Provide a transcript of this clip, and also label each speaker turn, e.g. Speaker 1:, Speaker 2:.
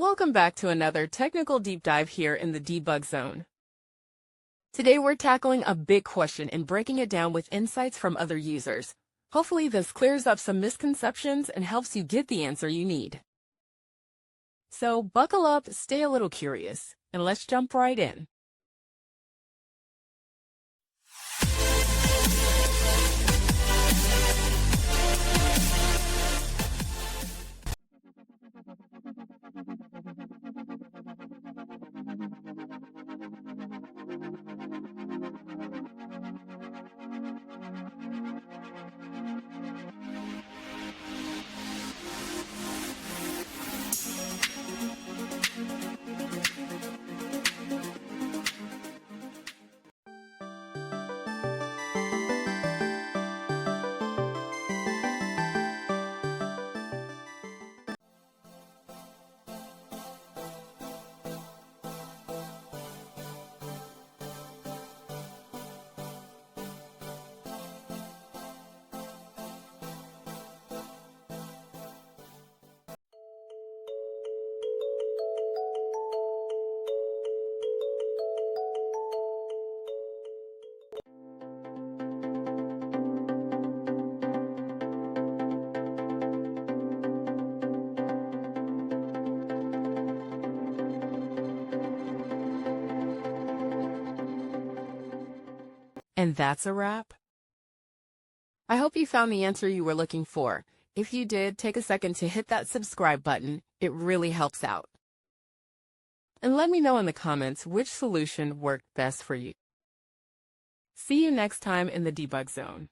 Speaker 1: Welcome back to another technical deep dive here in the debug zone. Today we're tackling a big question and breaking it down with insights from other users. Hopefully this clears up some misconceptions and helps you get the answer you need. So buckle up, stay a little curious, and let's jump right in. And that's a wrap. I hope you found the answer you were looking for. If you did, take a second to hit that subscribe button. It really helps out. And let me know in the comments which solution worked best for you. See you next time in the debug zone.